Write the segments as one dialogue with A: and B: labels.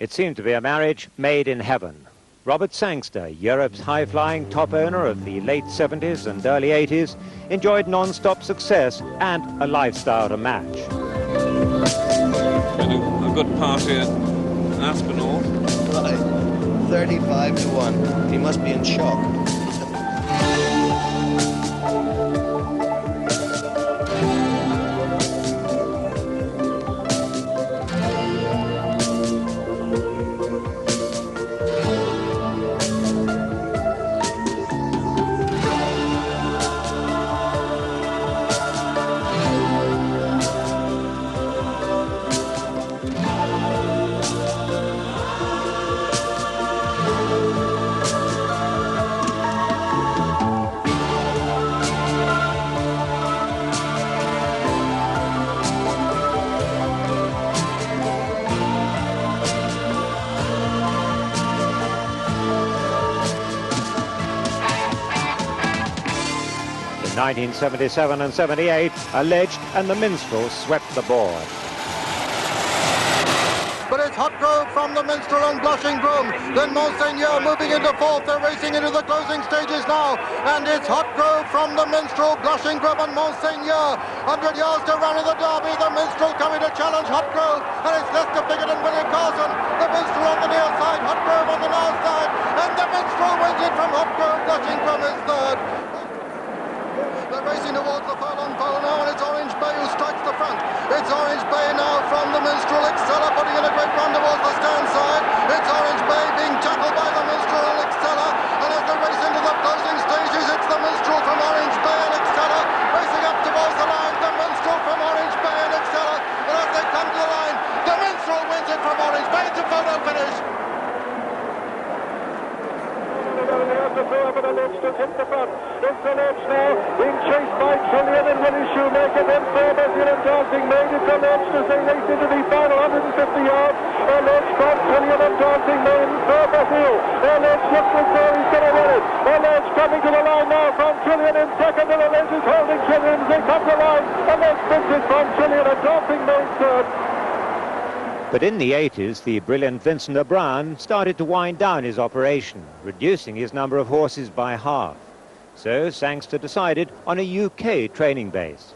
A: It seemed to be a marriage made in heaven. Robert Sangster, Europe's high-flying top owner of the late 70s and early 80s, enjoyed non-stop success and a lifestyle to match.
B: A good party at Aspinall.
C: Right, 35 to 1. He must be in shock.
A: In 1977 and 78, Alleged and the Minstrel swept the board.
D: But it's Hotgrove from the Minstrel and Blushing Groom. Then Monseigneur moving into fourth. They're racing into the closing stages now. And it's Hotgrove from the Minstrel, Blushing Groom and Monseigneur. 100 yards to run in the Derby. The Minstrel coming to challenge Hotgrove. And it's Lester Piggott and William Carson. The Minstrel on the near side, Hotgrove on the north side. And the Minstrel wins it from Hotgrove. Blushing Groom is third. They're racing towards the furlong pole now, and it's Orange Bay who strikes the front. It's Orange Bay now from the Minstrel. Excella putting in a great run towards the stand side. It's Orange Bay being tackled by the Minstrel and Excella. And as they race into the closing stages, it's the Minstrel from Orange Bay and Excella racing up towards the line. The Minstrel from Orange Bay and Excella. And as they come to the line, the Minstrel wins it from Orange Bay. It's a photo finish.
E: Hit the front. It's Alleged now, being chased by Trillian and Willie Shoemaker, then Fairbasil and Dancing Maid. It's Alleged as they race into the final 150 yards. Alleged from Trillian and Dancing Maid and Fairbasil. Alleged looks as though he's going to win it. Alleged coming to the line now from Trillian in second, and Alleged is holding Trillian as they come to the line. Alleged wins it from Trillian and Dancing Maid third.
A: But in the 80s, the brilliant Vincent O'Brien started to wind down his operation, reducing his number of horses by half. So Sangster decided on a UK training base.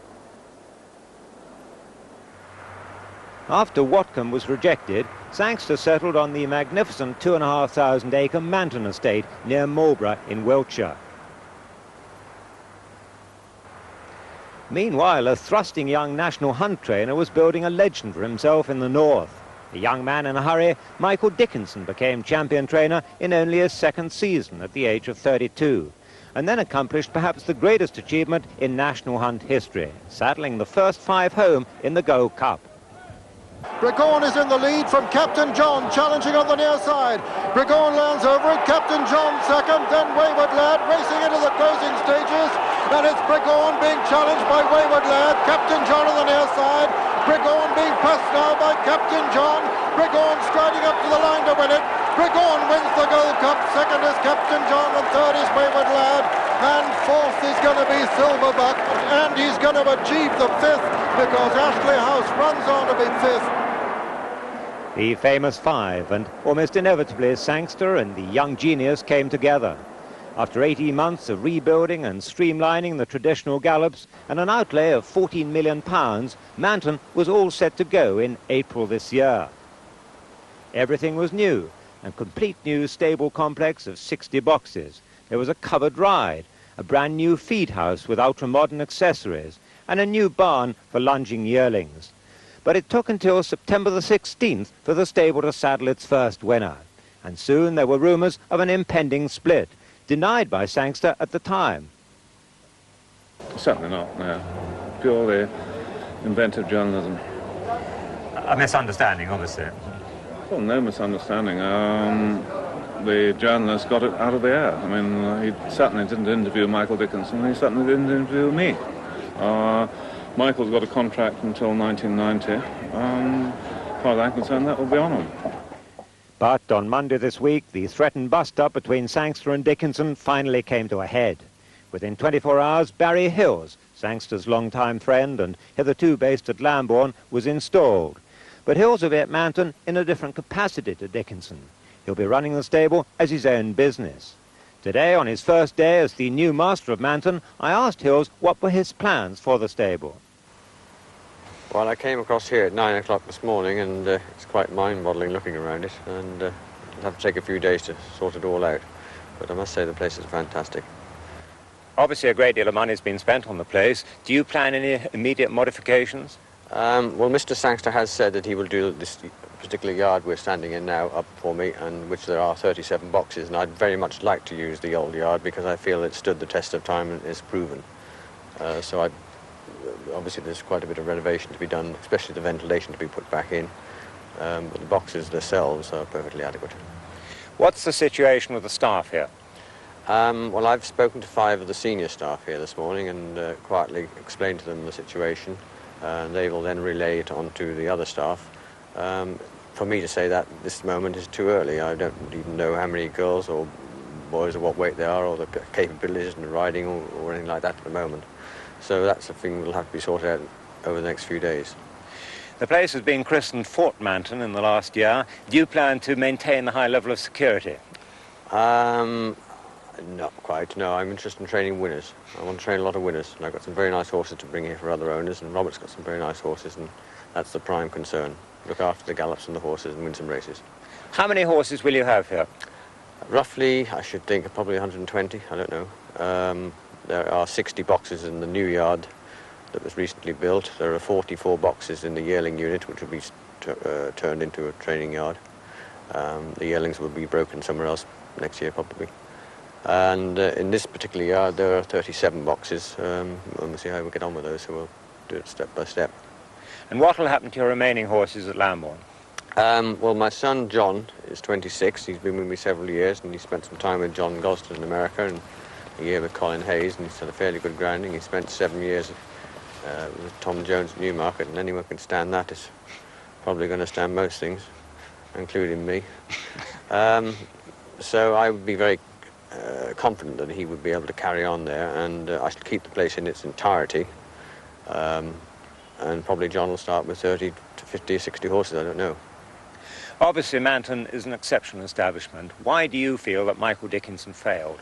A: After Watcombe was rejected, Sangster settled on the magnificent 2,500-acre Manton estate near Marlborough in Wiltshire. Meanwhile, a thrusting young national hunt trainer was building a legend for himself in the north. A young man in a hurry, Michael Dickinson became champion trainer in only his second season at the age of 32, and then accomplished perhaps the greatest achievement in national hunt history, saddling the first 5 home in the Go Cup.
D: Bregon is in the lead from Captain John, challenging on the near side. Bregon lands over it, Captain John second, then Wayward Lad racing into the closing stages. And it's Bregon being challenged by Wayward Lad, Captain John on the near side. Bregon being pressed now by Captain John. Bregon striding up to the line to win it. Bregon wins the Gold Cup. Second is Captain John and third is Wayward Lad. And fourth is going to be Silverbuck. And he's going to achieve the fifth because Ashley House runs on to be fifth.
A: The famous 5, and almost inevitably Sangster and the young genius came together. After 18 months of rebuilding and streamlining the traditional gallops and an outlay of £14 million, Manton was all set to go in April this year. Everything was new, a complete new stable complex of 60 boxes. There was a covered ride, a brand new feed house with ultra-modern accessories, and a new barn for lunging yearlings. But it took until September the 16th for the stable to saddle its first winner. And soon there were rumours of an impending split, denied by Sangster at the time.
B: Certainly not, no. Purely inventive journalism.
A: A misunderstanding, obviously.
B: Well, no misunderstanding. The journalist got it out of the air. I mean, he certainly didn't interview Michael Dickinson, he certainly didn't interview me. Michael's got a contract until 1990. As far as I'm concerned, that will be on him.
A: But on Monday this week, the threatened bust-up between Sangster and Dickinson finally came to a head. Within 24 hours, Barry Hills, Sangster's longtime friend and hitherto based at Lambourne, was installed. But Hills will be at Manton in a different capacity to Dickinson. He'll be running the stable as his own business. Today, on his first day as the new master of Manton, I asked Hills what were his plans for the stable.
F: Well, I came across here at 9 o'clock this morning, and it's quite mind-boggling looking around it, and it'll have to take a few days to sort it all out. But I must say the place is fantastic.
A: Obviously, a great deal of money has been spent on the place. Do you plan any immediate modifications?
F: Well, Mr. Sangster has said that he will do this particular yard we're standing in now up for me, and which there are 37 boxes, and I'd very much like to use the old yard because I feel it stood the test of time and is proven. Obviously there's quite a bit of renovation to be done, especially the ventilation to be put back in, but the boxes themselves are perfectly adequate.
A: What's the situation with the staff here?
F: Well, I've spoken to 5 of the senior staff here this morning and quietly explained to them the situation, and they will then relay it on to the other staff. For me to say that at this moment is too early. I don't even know how many girls or boys or what weight they are or the capabilities in riding or anything like that at the moment. So that's a thing that'll have to be sorted out over the next few days.
A: The place has been christened Fort Manton in the last year. Do you plan to maintain the high level of security?
F: Not quite, no. I'm interested in training winners. I want to train a lot of winners, and I've got some very nice horses to bring here for other owners, and Robert's got some very nice horses, and that's the prime concern. Look after the gallops and the horses and win some races.
A: How many horses will you have here?
F: Roughly, I should think, probably 120, I don't know. There are 60 boxes in the new yard that was recently built. There are 44 boxes in the yearling unit, which will be turned into a training yard. The yearlings will be broken somewhere else next year, probably. And in this particular yard, there are 37 boxes, and we'll see how we get on with those, so we'll do it step by step.
A: And what will happen to your remaining horses at Lambourne?
F: Well, my son, John, is 26. He's been with me several years, and he spent some time with John Gosden in America, and a year with Colin Hayes, and he's had a fairly good grounding. He spent 7 years with Tom Jones at Newmarket, and anyone can stand that is probably going to stand most things, including me. So I would be very confident that he would be able to carry on there, and I should keep the place in its entirety. And probably John will start with 30 to 50 or 60 horses, I don't know.
A: Obviously, Manton is an exceptional establishment. Why do you feel that Michael Dickinson failed?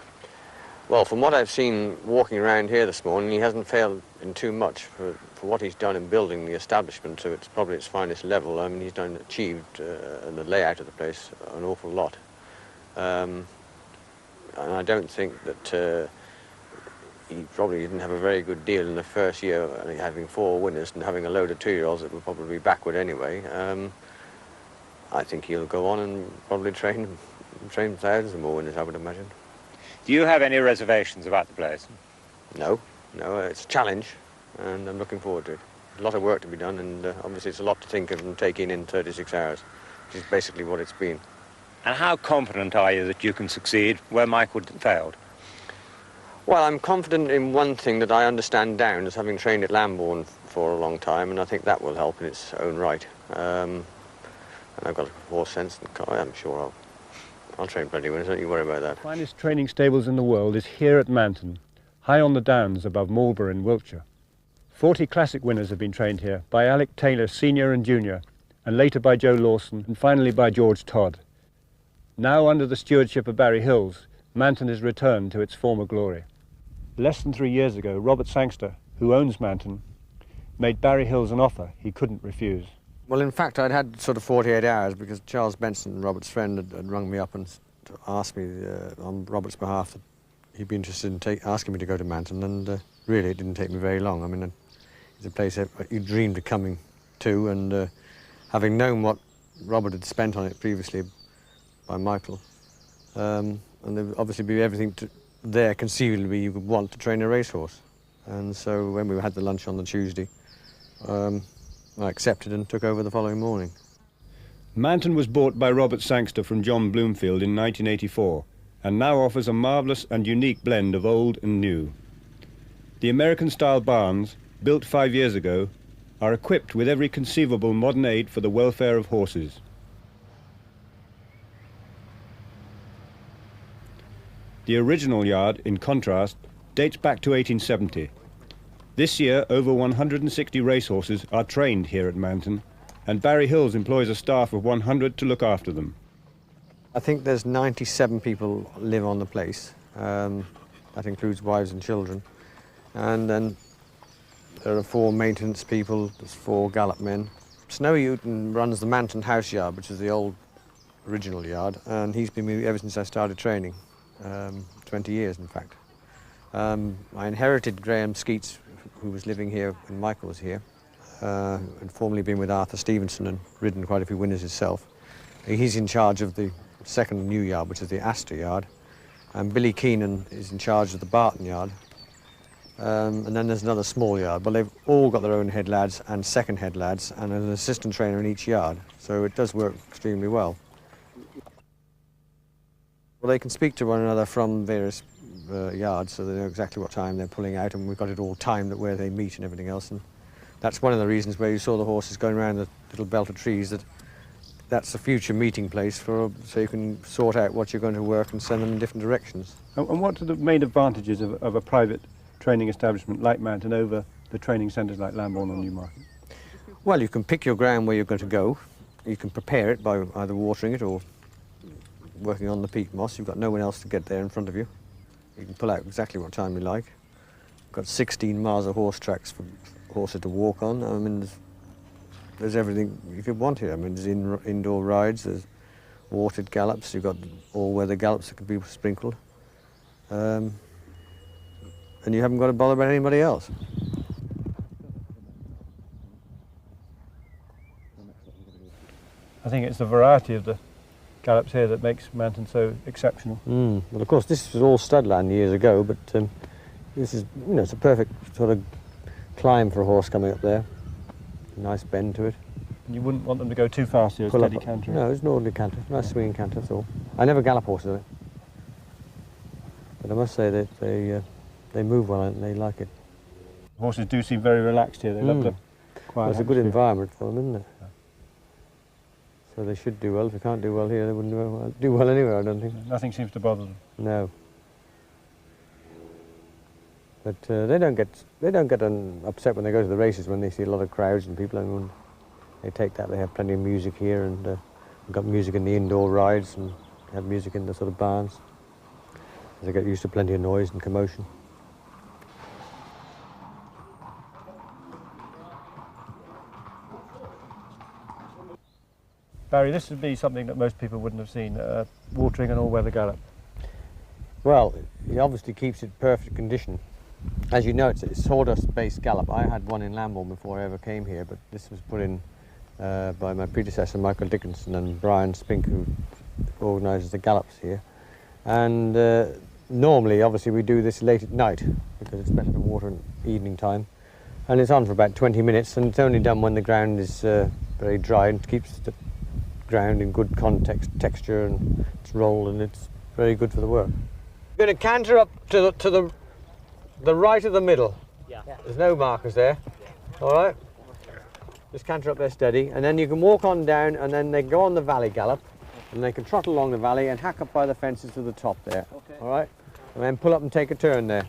F: Well, from what I've seen walking around here this morning, he hasn't failed in too much for what he's done in building the establishment to it's probably its finest level. I mean, he's achieved in the layout of the place an awful lot. And I don't think that he probably didn't have a very good deal in the first year, having 4 winners and having a load of 2-year-olds that would probably be backward anyway. I think he'll go on and probably train thousands of more winners, I would imagine.
A: Do you have any reservations about the place?
F: No, it's a challenge, and I'm looking forward to it. A lot of work to be done, and obviously it's a lot to think of and take in 36 hours, which is basically what it's been.
A: And how confident are you that you can succeed where Michael failed?
F: Well, I'm confident in one thing that I understand Downs, having trained at Lambourne for a long time, and I think that will help in its own right. And I've got a horse sense, and I'm sure I'll train plenty of winners, don't you worry about that.
G: The finest training stables in the world is here at Manton, high on the Downs above Marlborough in Wiltshire. 40 classic winners have been trained here by Alec Taylor Senior and Junior, and later by Joe Lawson, and finally by George Todd. Now under the stewardship of Barry Hills, Manton is returned to its former glory. Less than 3 years ago, Robert Sangster, who owns Manton, made Barry Hills an offer he couldn't refuse.
F: Well, in fact, I'd had sort of 48 hours because Charles Benson, Robert's friend, had rung me up and asked me on Robert's behalf that he'd be interested in asking me to go to Manton, and really it didn't take me very long. I mean, it's a place you dreamed of coming to, and having known what Robert had spent on it previously by Michael, and there would obviously be everything there conceivably you would want to train a racehorse. And so when we had the lunch on the Tuesday, I accepted and took over the following morning.
G: Manton was bought by Robert Sangster from John Bloomfield in 1984 and now offers a marvellous and unique blend of old and new. The American-style barns, built 5 years ago, are equipped with every conceivable modern aid for the welfare of horses. The original yard, in contrast, dates back to 1870. This year, over 160 racehorses are trained here at Manton, and Barry Hills employs a staff of 100 to look after them.
F: I think there's 97 people live on the place. That includes wives and children. And then there are 4 maintenance people, there's 4 gallop men. Snowy Houghton runs the Manton house yard, which is the old original yard, and he's been with me ever since I started training, 20 years in fact. I inherited Graham Skeets, who was living here when Michael was here, and formerly been with Arthur Stevenson and ridden quite a few winners himself. He's in charge of the second new yard, which is the Astor yard, and Billy Keenan is in charge of the Barton yard. And then there's another small yard, but they've all got their own head lads and second head lads and an assistant trainer in each yard, so it does work extremely well. Well, they can speak to one another from various yards, so they know exactly what time they're pulling out, and we've got it all timed at where they meet and everything else. And that's one of the reasons where you saw the horses going around the little belt of trees, that's a future meeting place so you can sort out what you're going to work and send them in different directions.
G: And what are the main advantages of a private training establishment like Manton over the training centres like Lambourne or Newmarket?
F: Well, you can pick your ground where you're going to go. You can prepare it by either watering it or working on the peat moss. You've got no one else to get there in front of you. You can pull out exactly what time you like. You've got 16 miles of horse tracks for horses to walk on. I mean, there's everything you could want here. I mean, there's indoor rides, there's watered gallops, you've got all-weather gallops that could be sprinkled. And you haven't got to bother about anybody else.
G: I think it's the variety of the gallops here that makes Manton so exceptional.
F: Well, of course, this was all studland years ago, but this is, it's a perfect sort of climb for a horse coming up there. Nice bend to it.
G: And you wouldn't want them to go too fast here, a steady canter?
F: No, it's an ordinary canter, nice swinging canter, that's all. I never gallop horses on it, but I must say that they move well and they like it.
G: Horses do seem very relaxed here. They love the quiet
F: Well, it's a good environment for them, isn't it? Yeah. So they should do well. If they can't do well here, they wouldn't do well anywhere, I don't think.
G: Nothing seems to bother them.
F: No. But they don't get upset when they go to the races when they see a lot of crowds and people. And they take that. They have plenty of music here, and we've got music in the indoor rides and have music in the sort of barns. They get used to plenty of noise and commotion.
G: Barry, this would be something that most people wouldn't have seen, watering an all-weather gallop.
F: Well, he obviously keeps it in perfect condition. As you know, it's a sawdust-based gallop. I had one in Lambourne before I ever came here, but this was put in by my predecessor, Michael Dickinson, and Brian Spink, who organises the gallops here. And normally, obviously, we do this late at night, because it's better to water in evening time. And it's on for about 20 minutes, and it's only done when the ground is very dry, and keeps the ground in good texture, and it's rolled, and it's very good for the work. You're going to canter up to the right of the middle. Yeah. There's no markers there. Yeah. All right? Just canter up there steady, and then you can walk on down, and then they go on the valley gallop, and they can trot along the valley and hack up by the fences to the top there. Okay. All right? And then pull up and take a turn there.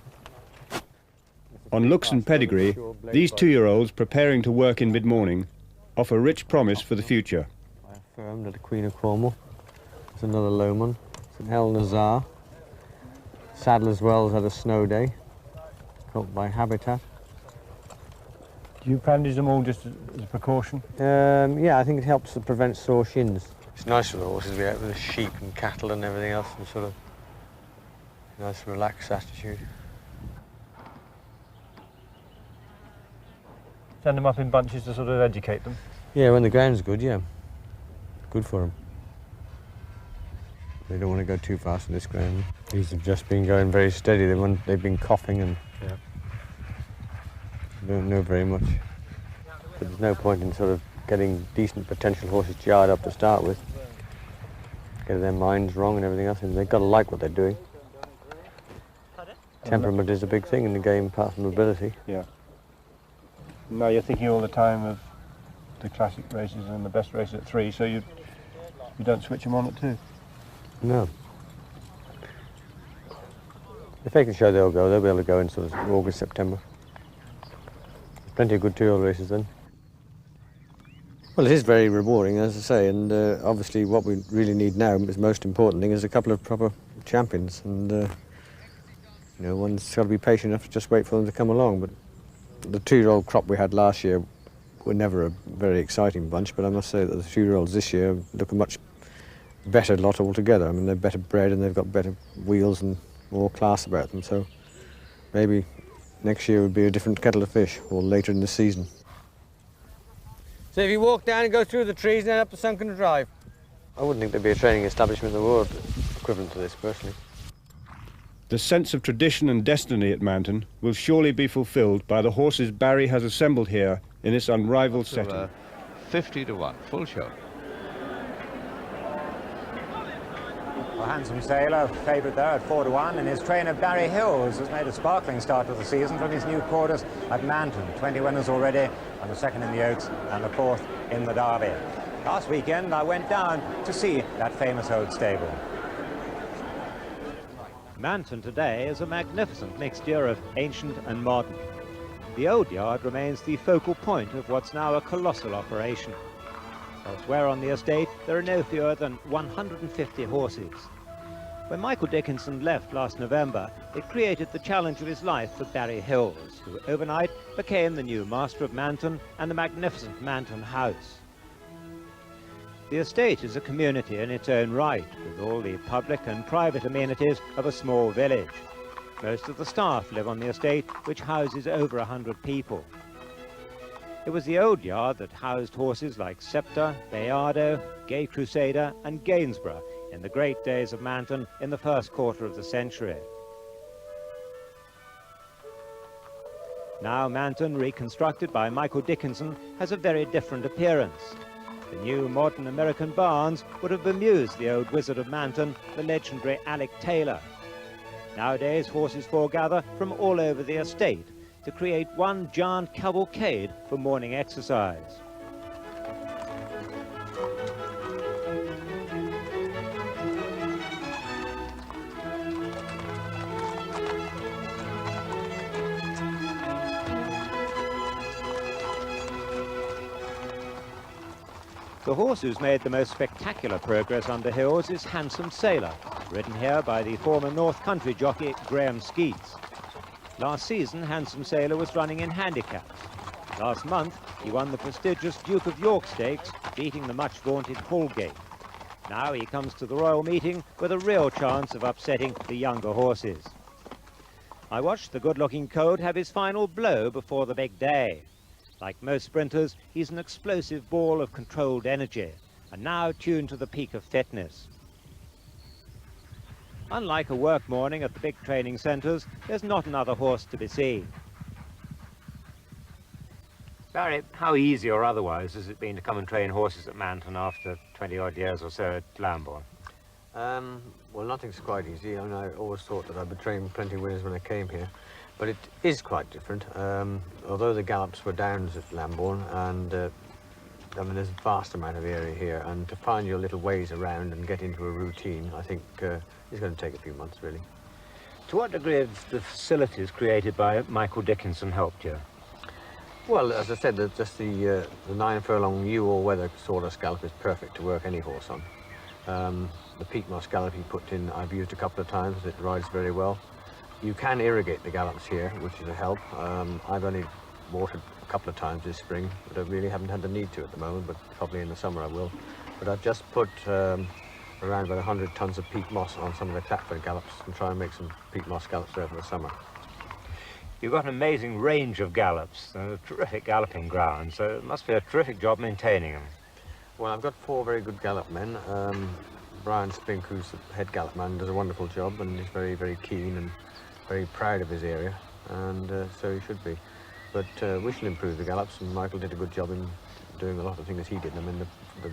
G: On looks and pedigree, these 2-year-olds preparing to work in mid-morning offer rich promise for the future.
F: I affirmed at the Queen of Cornwall. There's another Lomond. St Helena Czar. Sadler's Wells had a snow day. Caught by Habitat.
G: Do you bandage them all just as a precaution?
F: Yeah, I think it helps to prevent sore shins. It's nice for the horses to be out with the sheep and cattle and everything else, and sort of nice relaxed attitude.
G: Send them up in bunches to sort of educate them?
F: Yeah, when the ground's good, yeah. Good for them. They don't want to go too fast on this ground. These have just been going very steady. They've been coughing and don't know very much. But there's no point in sort of getting decent potential horses jarred up to start with. Getting their minds wrong and everything else, and they've got to like what they're doing. Temperament is a big thing in the game, apart from ability.
G: Yeah. Now you're thinking all the time of the classic races and the best races at 3, so you don't switch them on at 2.
F: No. If they can show they'll go, they'll be able to go in sort of August, September. Plenty of good 2-year-old races then. Well, it is very rewarding, as I say, and obviously what we really need now, is the most important thing, is a couple of proper champions, and you know, one's got to be patient enough to just wait for them to come along. But the 2-year-old crop we had last year were never a very exciting bunch, but I must say that the 2-year-olds this year look a much better lot altogether. I mean, they're better bred and they've got better wheels and more class about them, so maybe next year would be a different kettle of fish, or later in the season.
H: So if you walk down and go through the trees and then up the Sunken Drive?
F: I wouldn't think there'd be a training establishment in the world equivalent to this, personally.
G: The sense of tradition and destiny at Manton will surely be fulfilled by the horses Barry has assembled here in this unrivaled setting.
I: 50 to 1, full show.
A: Well, Handsome Sailor, favourite there at 4 to 1, and his trainer Barry Hills has made a sparkling start to the season from his new quarters at Manton. 20 winners already, and the second in the Oaks and the fourth in the Derby. Last weekend I went down to see that famous old stable. Manton today is a magnificent mixture of ancient and modern. The old yard remains the focal point of what's now a colossal operation. Elsewhere on the estate, there are no fewer than 150 horses. When Michael Dickinson left last November, it created the challenge of his life for Barry Hills, who overnight became the new master of Manton and the magnificent Manton House. The estate is a community in its own right, with all the public and private amenities of a small village. Most of the staff live on the estate, which houses over 100 people. It was the old yard that housed horses like Scepter, Bayardo, Gay Crusader and Gainsborough in the great days of Manton in the first quarter of the century. Now Manton, reconstructed by Michael Dickinson, has a very different appearance. The new modern American barns would have bemused the old wizard of Manton, the legendary Alec Taylor. Nowadays, horses foregather from all over the estate to create one giant cavalcade for morning exercise. The horse who's made the most spectacular progress under Hills is Handsome Sailor, ridden here by the former North Country jockey Graham Skeets. Last season, Handsome Sailor was running in handicaps. Last month, he won the prestigious Duke of York Stakes, beating the much-vaunted Hallgate. Now he comes to the Royal Meeting with a real chance of upsetting the younger horses. I watched the good-looking colt have his final blow before the big day. Like most sprinters, he's an explosive ball of controlled energy, and now tuned to the peak of fitness. Unlike a work morning at the big training centres, there's not another horse to be seen. Barry, how easy or otherwise has it been to come and train horses at Manton after 20-odd years or so at Lambourne?
F: Well, nothing's quite easy. I mean, I always thought that I'd be training plenty of winners when I came here, but it is quite different. Although the gallops were downs at Lambourne, and I mean, there's a vast amount of area here, and to find your little ways around and get into a routine, I think is going to take a few months, really.
A: To what degree have the facilities created by Michael Dickinson helped you?
F: Well, as I said, just the 9-furlong new all-weather sawdust gallop is perfect to work any horse on. The peak moss gallop he put in, I've used a couple of times. It rides very well. You can irrigate the gallops here, which is a help. I've only watered a couple of times this spring, but I really haven't had the need to at the moment, but probably in the summer I will. But I've just put around about 100 tons of peak moss on some of the Clapford gallops and try and make some peak moss gallops there for the summer.
A: You've got an amazing range of gallops, a terrific galloping ground, so it must be a terrific job maintaining them.
F: Well, I've got 4 very good gallop men. Brian Spink, who's the head gallop man, does a wonderful job, and he's very, very keen and very proud of his area, and so he should be. But we shall improve the gallops, and Michael did a good job in doing a lot of things he did. I mean, the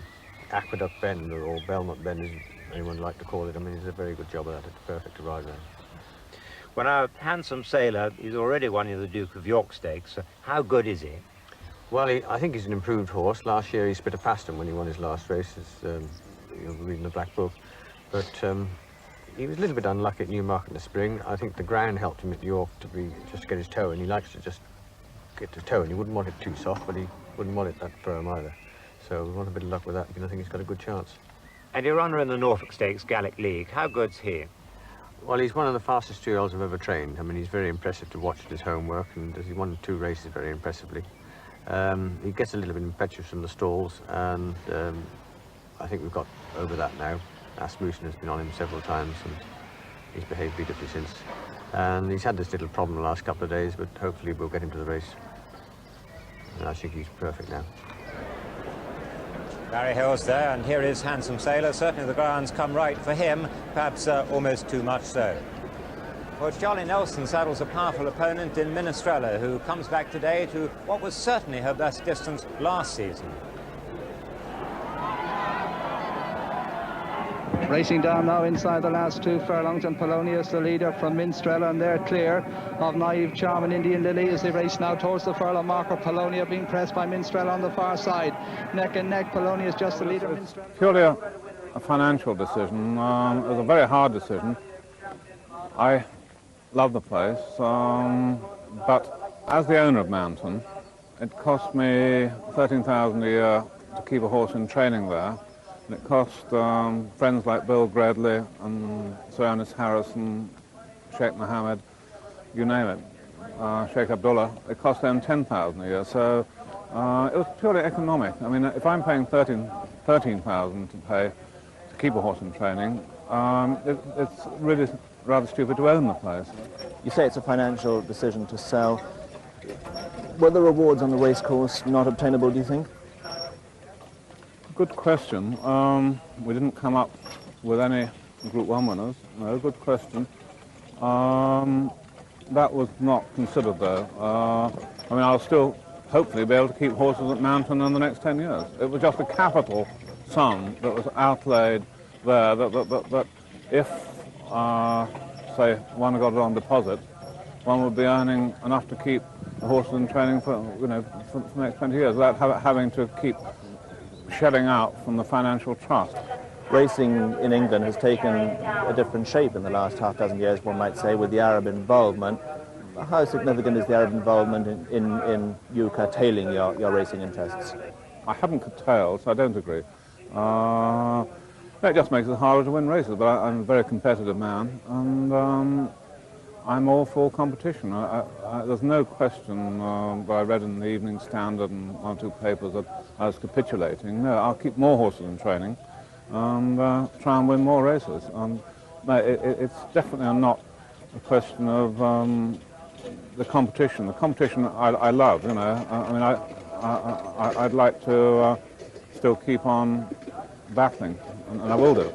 F: aqueduct bend, or Belmont bend, as anyone like to call it, I mean, he did a very good job of that. It's perfect to ride around.
A: Well, now, Handsome Sailor is already won the Duke of York Stakes. So how good is he?
F: Well, I think he's an improved horse. Last year he spit a past him when he won his last race, you're reading the Black Book. But he was a little bit unlucky at Newmarket in the spring. I think the ground helped him at York just to get his toe, and he likes to just get the toe, and he wouldn't want it too soft, but he wouldn't want it that firm either. So we want a bit of luck with that, because I think he's got a good chance.
A: And your runner in the Norfolk Stakes Gallic League, how good's he?
F: Well, he's one of the fastest 2-year-olds I've ever trained. I mean, he's very impressive to watch at his homework, and he won 2 races very impressively. He gets a little bit impetuous from the stalls, and I think we've got over that now. Asmussen has been on him several times, and he's behaved beautifully since. And he's had this little problem the last couple of days, but hopefully we'll get him to the race. And I think he's perfect now.
A: Barry Hill's there, and here is Handsome Sailor. Certainly the ground's come right for him, perhaps almost too much so. Well, Charlie Nelson saddles a powerful opponent in Minestrella, who comes back today to what was certainly her best distance last season.
J: Racing down now inside the last 2 furlongs, and Polonius the leader from Minstrel, and they're clear of Naive Charm and Indian Lily as they race now towards the furlong marker. Polonia being pressed by Minstrel on the far side. Neck and neck, Polonius just the leader.
B: It's purely a financial decision. It was a very hard decision. I love the place, but as the owner of Manton, it cost me $13,000 a year to keep a horse in training there. And it cost friends like Bill Gradley and Sir Ernest Harrison, Sheikh Mohammed, you name it, Sheikh Abdullah, it cost them $10,000 a year. So it was purely economic. I mean, if I'm paying $13,000 to pay to keep a horse in training, it's really rather stupid to own the place.
K: You say it's a financial decision to sell. Were the rewards on the racecourse not obtainable, do you think?
B: Good question. We didn't come up with any Group 1 winners. No, good question. That was not considered, though. I mean, I'll still hopefully be able to keep horses at Manton in the next 10 years. It was just a capital sum that was outlaid there that if, say, one got it on deposit, one would be earning enough to keep the horses in training for, you know, for the next 20 years without having to keep shelling out from the financial trust.
K: Racing in England has taken a different shape in the last half dozen years, one might say, with the Arab involvement. How significant is the Arab involvement in you curtailing your racing interests?
B: I haven't curtailed, so I don't agree. It just makes it harder to win races, but I'm a very competitive man, and I'm all for competition. There's no question that I read in the Evening Standard and 1 or 2 papers that I was capitulating. No, I'll keep more horses in training and try and win more races. No, it's definitely not a question of the competition. The competition I love, you know. I mean, I'd like to still keep on battling, and I will do.